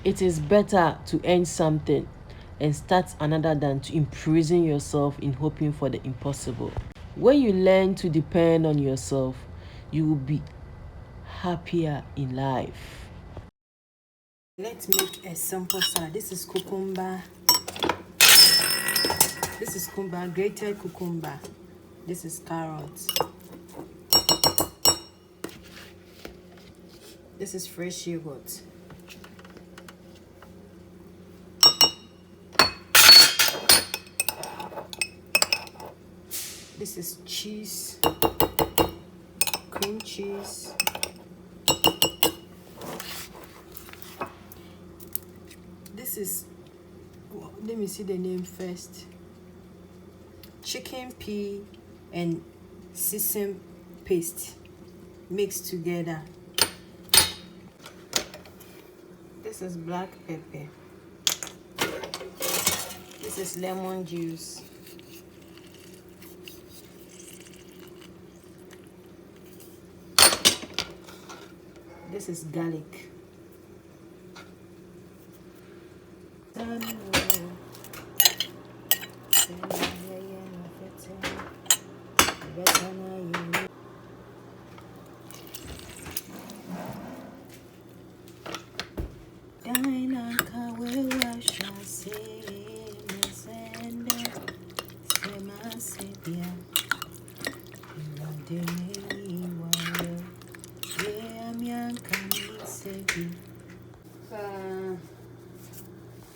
It is better to end something and start another than to imprison yourself in hoping for the impossible. When you learn to depend on yourself, you will be happier in life. Let's make a simple salad. This is cucumber. This is cucumber, grated cucumber. This is carrots. This is fresh yogurt. This is cheese, cream cheese. This is, well, let me see the name first. Chicken pea and sesame paste mixed together. This is black pepper. This is lemon juice. This is garlic.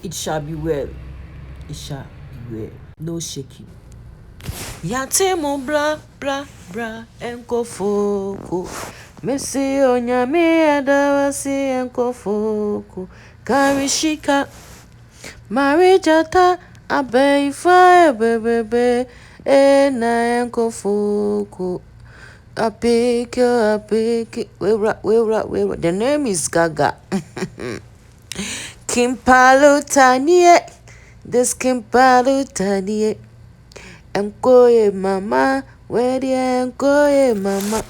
It shall be well. It shall be well. No shaking. Yatemo bra bra bra enko foko. Messi onyame adawasi enko foko. Karishika Marijata abeifa bebebe na enko foko. I pick you. Wait. The name is Gaga. Kimpalutanie. This Kimpalutanie. Enkoye mama. Where the enkoye mama.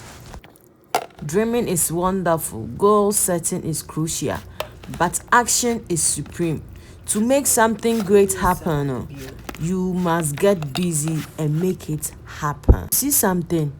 Dreaming is wonderful. Goal setting is crucial. But action is supreme. To make something great happen, you must get busy and make it happen. See something?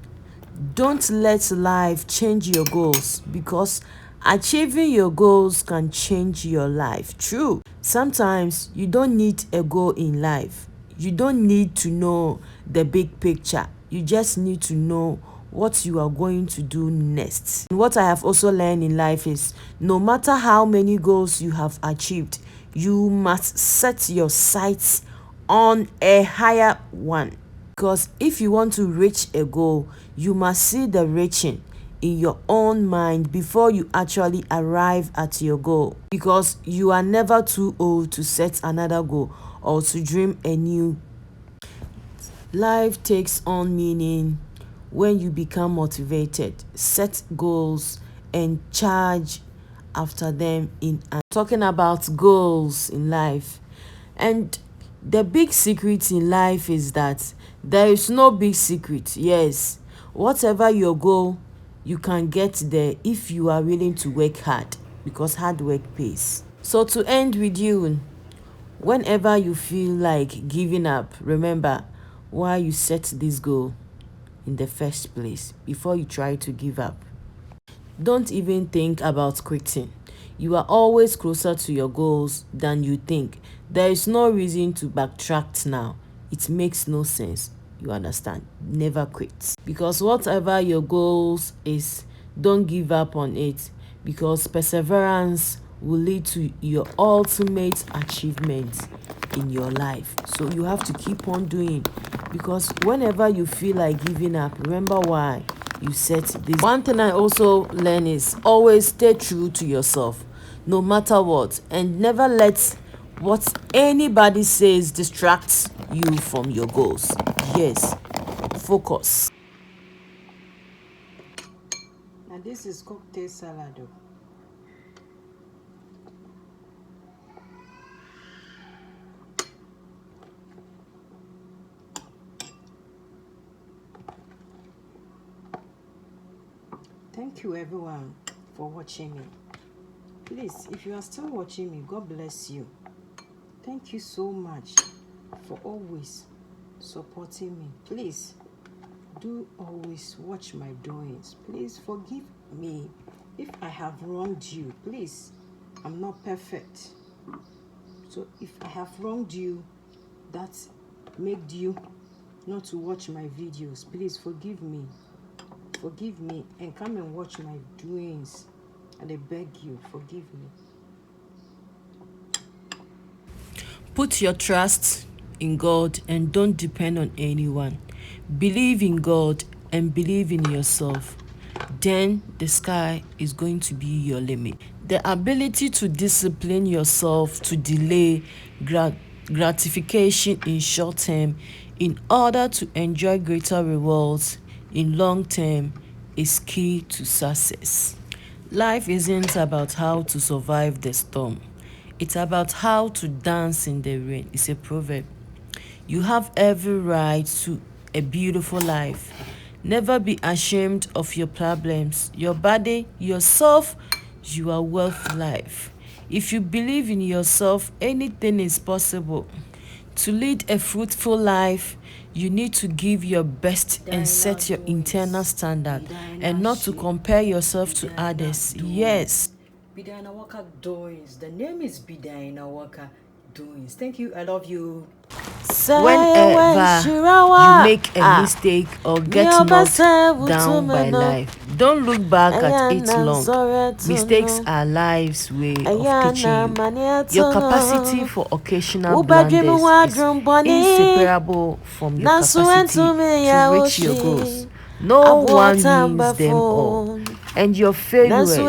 Don't let life change your goals, because achieving your goals can change your life. True. Sometimes you don't need a goal in life. You don't need to know the big picture. You just need to know what you are going to do next. And what I have also learned in life is, no matter how many goals you have achieved, you must set your sights on a higher one. Because if you want to reach a goal, you must see the reaching in your own mind before you actually arrive at your goal. Because you are never too old to set another goal or to dream a new. Life takes on meaning when you become motivated, set goals, and charge after them. Talking about goals in life, and the big secret in life is that there is no big secret. Yes, whatever your goal, you can get there if you are willing to work hard, because hard work pays. So to end with you, whenever you feel like giving up, remember why you set this goal in the first place before you try to give up. Don't even think about quitting. You are always closer to your goals than you think. There is no reason to backtrack now. It makes no sense. You understand? Never quit. Because whatever your goals is, don't give up on it, because perseverance will lead to your ultimate achievement in your life. So you have to keep on doing, because whenever you feel like giving up, remember why you set this. One thing I also learn is always stay true to yourself, no matter what, and never let what anybody says distract you from your goals. Yes, focus. Now this is cocktail salad. Thank you everyone for watching me. Please, if you are still watching me, God bless you. Thank you so much for always supporting me. Please do always watch my doings. Please forgive me if I have wronged you. Please, I'm not perfect. So if I have wronged you, that made you not to watch my videos, please forgive me. Forgive me and come and watch my doings. And I beg you, forgive me. Put your trust in God and don't depend on anyone. Believe in God and believe in yourself. Then the sky is going to be your limit. The ability to discipline yourself to delay gratification in short term in order to enjoy greater rewards in long term is key to success. Life isn't about how to survive the storm. It's about how to dance in the rain. It's a proverb. You have every right to a beautiful life. Never be ashamed of your problems, your body, yourself. You are worth life. If you believe in yourself, anything is possible. To lead a fruitful life, you need to give your best and set your internal standard and not to compare yourself to others. Yes. Bidina Waka Doings. The name is Bidina Waka Doings. Thank you. I love you. Whenever you make a mistake or get knocked down by life, don't look back at it long. Mistakes are life's way of teaching you. Your capacity for occasional blunders is inseparable from your capacity to reach your goals. No one means them all. And your failures,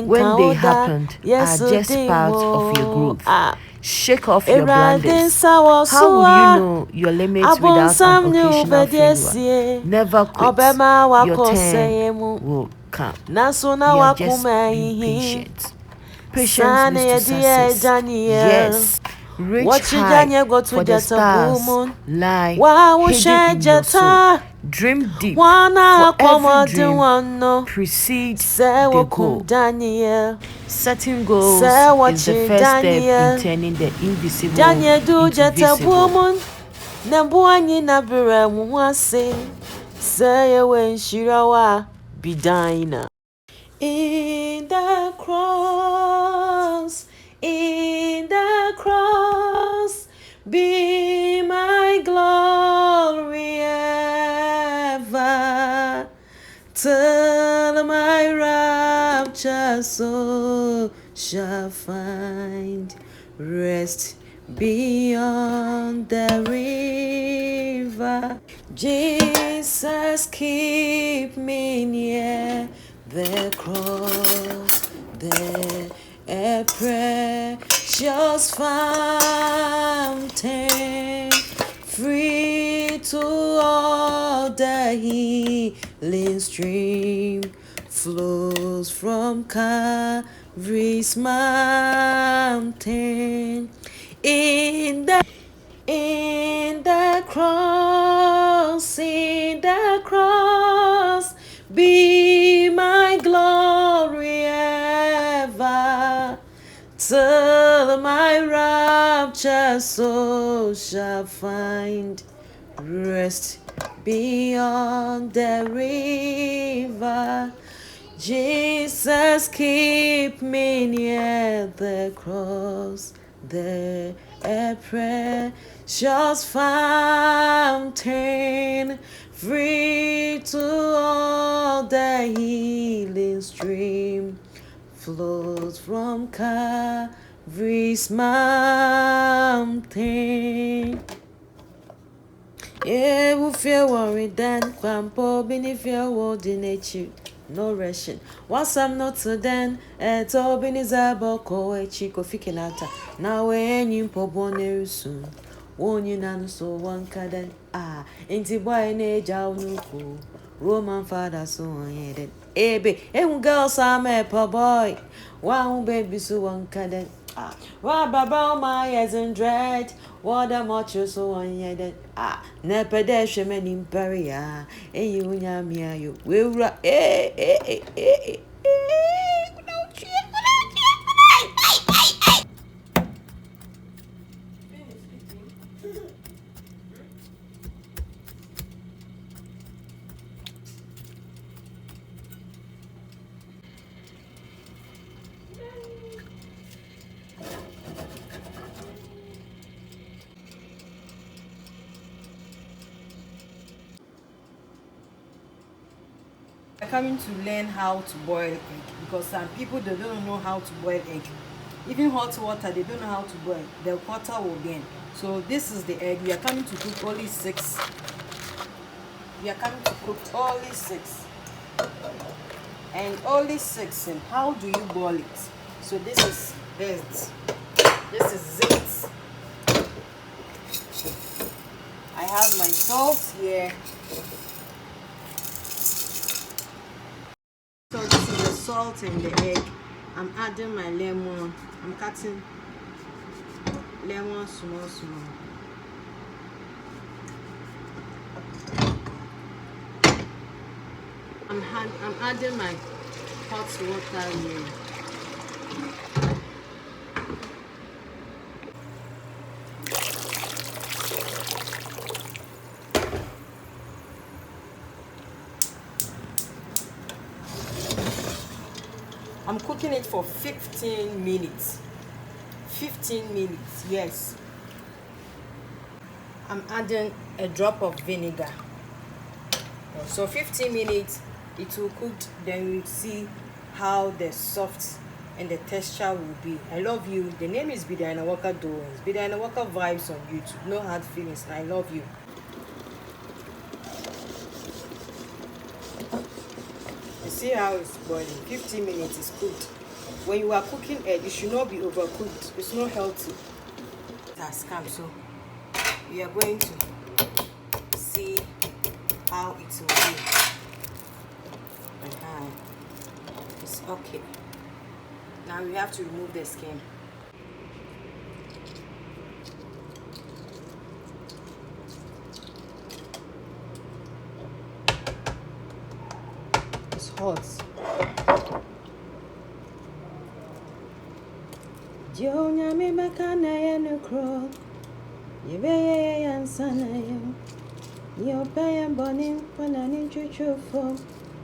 when they happened, are just part of your growth. Shake off your blinders. How will you know your limits without an occasional failure? Never quit. Your turn will come. You are just being patient. Patience leads to success. Yes. Reach high, for the stars lie hidden in your soul. Dream deep, for every dream precedes the goal. Setting goals is the first step in turning the invisible into visible. In the cross, be my glory ever, till my rapture soul shall find rest beyond the river. Jesus, keep me near the cross, there a precious fountain, free to all the healing stream, flows from Calvary's mountain. In the cross, be my glory ever, till my rapture soul shall find rest beyond the river. Jesus, keep me near the cross, there a precious fountain, free to all the healing stream, flows from Calvary's mountain. Yeah, we feel worried then, Pampo, beneath your holding nature. No rushing. Once I'm not so then, it's all been is a boko, a chico fikinata. Now, when you pobone soon, won't you none so one caden? Ain't it boy in age out no Roman father so on Ebe, girls I'm a poor boy. One baby so one caden. Baba my ears and dread. What a much so on yet. Nepedeshe men imperia. You nyamia you will Coming to learn how to boil egg, because some people, they don't know how to boil egg. Even hot water, they don't know how to boil. The water will burn. So this is the egg. We are coming to cook only 6. We are coming to cook only 6. And only 6. And how do you boil it? So this is it. This is it. I have my salt here. So this is the salt and the egg. I'm adding my lemon. I'm cutting lemon small. I'm adding my hot water here. I'm cooking it for 15 minutes. 15 minutes, yes. I'm adding a drop of vinegar. So 15 minutes, it will cook. Then we'll see how the soft and the texture will be. I love you. The name is Bida Walker Doings. Bida Walker Vibes on YouTube. No hard feelings. I love you. You see how it's boiling. 15 minutes is cooked. When you are cooking egg, it should not be overcooked. It's not healthy. It has come, so we are going to see how it will be. It's okay. Now we have to remove the skin. It's hot. Jonya me makana ya nukro. Yebe ya nsana ya. Yo pay bonin panani chuchu fo.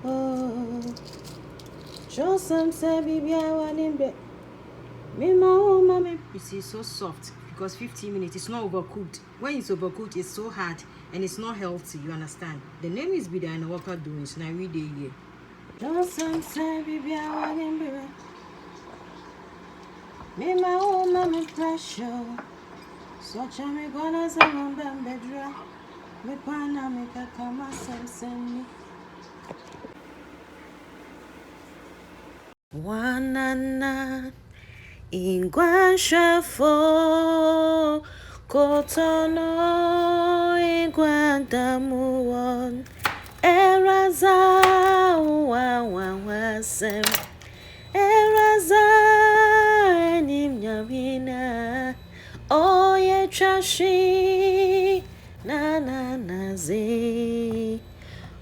Oh. Show some say bibi I want him be. Me mama. You see, it's so soft because 15 minutes. It's not overcooked. When it's overcooked, it's so hard and it's not healthy. You understand? The name is Bida and Walker Doings. And I read it here. Show some say bibi I want him be. Me mama pressure. So chame gonna say I'm bedra. Me pana me kakama send. Wanana ingwashafo kotono ingwandamuwon eraza wasem eraza nimnyamina oye trashi naze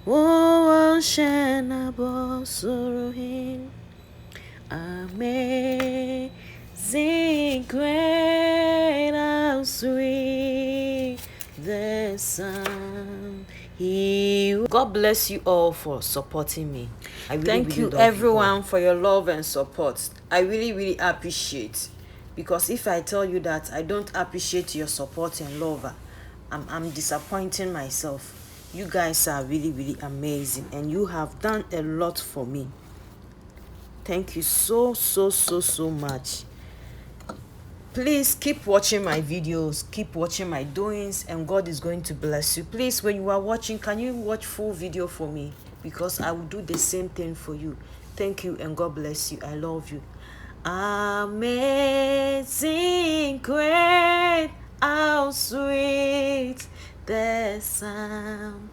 wo shena bosuruhin. Amazing great, how sweet the sound. God bless you all for supporting me. Thank you everyone for your love and support. I really appreciate, because if I tell you that I don't appreciate your support and love, I'm disappointing myself. You guys are really amazing and you have done a lot for me. Thank you so much. Please keep watching my videos, keep watching my doings, and God is going to bless you. Please, when you are watching, can you watch full video for me? Because I will do the same thing for you. Thank you and God bless you. I love you. Amazing great, how sweet the sound.